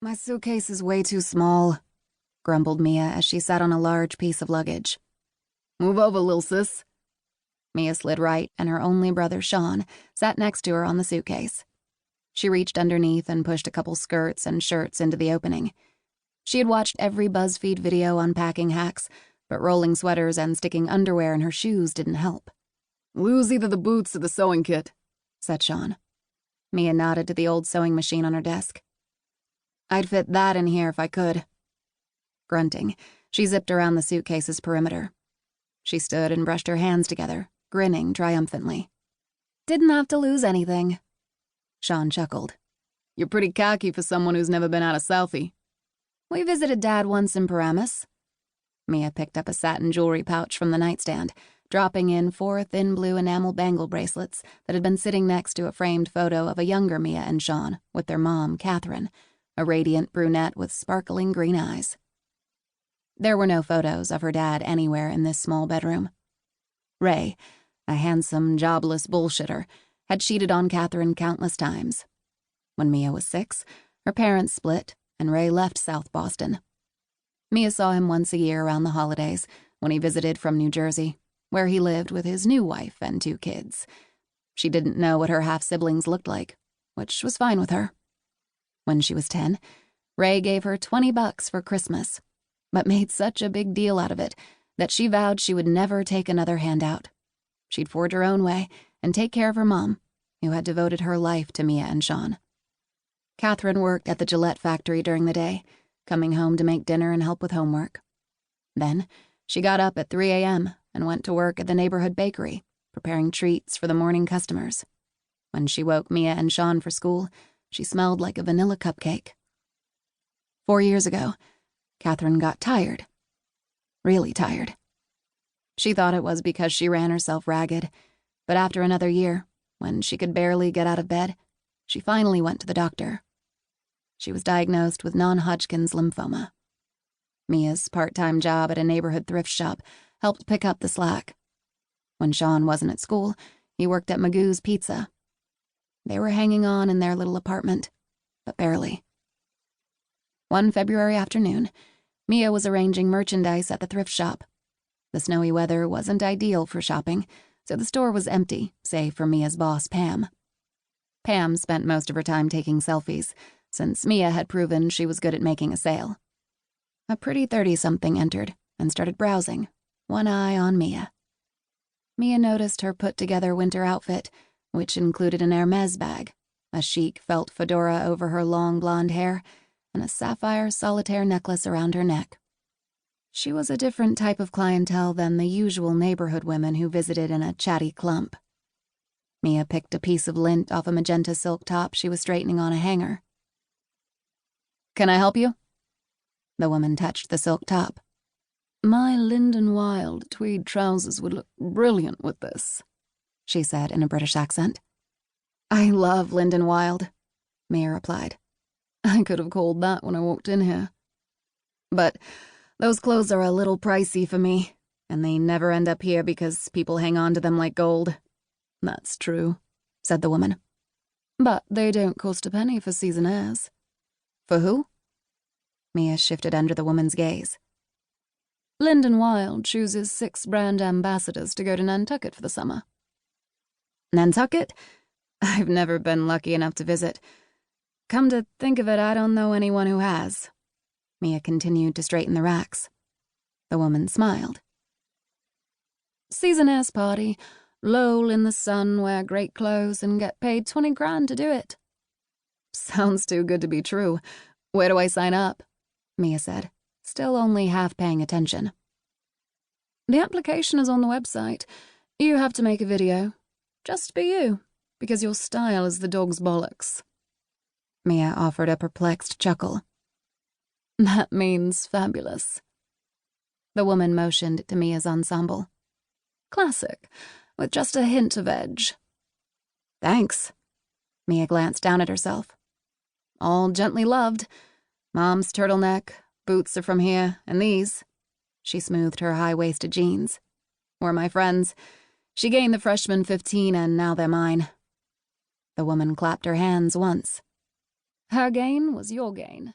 My suitcase is way too small, grumbled Mia as she sat on a large piece of luggage. Move over, lil' sis. Mia slid right, and her only brother, Sean, sat next to her on the suitcase. She reached underneath and pushed a couple skirts and shirts into the opening. She had watched every BuzzFeed video on packing hacks, but rolling sweaters and sticking underwear in her shoes didn't help. Lose either the boots or the sewing kit, said Sean. Mia nodded to the old sewing machine on her desk. I'd fit that in here if I could. Grunting, she zipped around the suitcase's perimeter. She stood and brushed her hands together, grinning triumphantly. Didn't have to lose anything. Sean chuckled. You're pretty cocky for someone who's never been out of Southie. We visited Dad once in Paramus. Mia picked up a satin jewelry pouch from the nightstand, dropping in 4 thin blue enamel bangle bracelets that had been sitting next to a framed photo of a younger Mia and Sean with their mom, Catherine, a radiant brunette with sparkling green eyes. There were no photos of her dad anywhere in this small bedroom. Ray, a handsome, jobless bullshitter, had cheated on Catherine countless times. When Mia was 6, her parents split, and Ray left South Boston. Mia saw him once a year around the holidays when he visited from New Jersey, where he lived with his new wife and 2 kids. She didn't know what her half-siblings looked like, which was fine with her. When she was 10, Ray gave her $20 for Christmas, but made such a big deal out of it that she vowed she would never take another handout. She'd forge her own way and take care of her mom, who had devoted her life to Mia and Sean. Catherine worked at the Gillette factory during the day, coming home to make dinner and help with homework. Then, she got up at 3 a.m. and went to work at the neighborhood bakery, preparing treats for the morning customers. When she woke Mia and Sean for school, she smelled like a vanilla cupcake. 4 years ago, Catherine got tired. Really tired. She thought it was because she ran herself ragged, but after another year, when she could barely get out of bed, she finally went to the doctor. She was diagnosed with non-Hodgkin's lymphoma. Mia's part-time job at a neighborhood thrift shop helped pick up the slack. When Sean wasn't at school, he worked at Magoo's Pizza. They were hanging on in their little apartment, but barely. One February afternoon, Mia was arranging merchandise at the thrift shop. The snowy weather wasn't ideal for shopping, so the store was empty, save for Mia's boss, Pam. Pam spent most of her time taking selfies, since Mia had proven she was good at making a sale. A pretty 30-something entered and started browsing, one eye on Mia. Mia noticed her put-together winter outfit, which included an Hermes bag, a chic felt fedora over her long blonde hair, and a sapphire solitaire necklace around her neck. She was a different type of clientele than the usual neighborhood women who visited in a chatty clump. Mia picked a piece of lint off a magenta silk top she was straightening on a hanger. Can I help you? The woman touched the silk top. My Lyndon Wyld tweed trousers would look brilliant with this, she said in a British accent. I love Lyndon Wyld, Mia replied. I could have called that when I walked in here. But those clothes are a little pricey for me, and they never end up here because people hang on to them like gold. That's true, said the woman. But they don't cost a penny for Seasonaires. For who? Mia shifted under the woman's gaze. Lyndon Wyld chooses 6 brand ambassadors to go to Nantucket for the summer. Nantucket? I've never been lucky enough to visit. Come to think of it, I don't know anyone who has. Mia continued to straighten the racks. The woman smiled. Seasonaires party. Loll in the sun, wear great clothes, and get paid 20 grand to do it. Sounds too good to be true. Where do I sign up? Mia said, still only half paying attention. The application is on the website. You have to make a video. Just be you, because your style is the dog's bollocks. Mia offered a perplexed chuckle. That means fabulous. The woman motioned to Mia's ensemble. Classic, with just a hint of edge. Thanks. Mia glanced down at herself. All gently loved. Mom's turtleneck, boots are from here, and these, she smoothed her high-waisted jeans, were my friends. She gained the freshman 15 and now they're mine. The woman clapped her hands once. Her gain was your gain.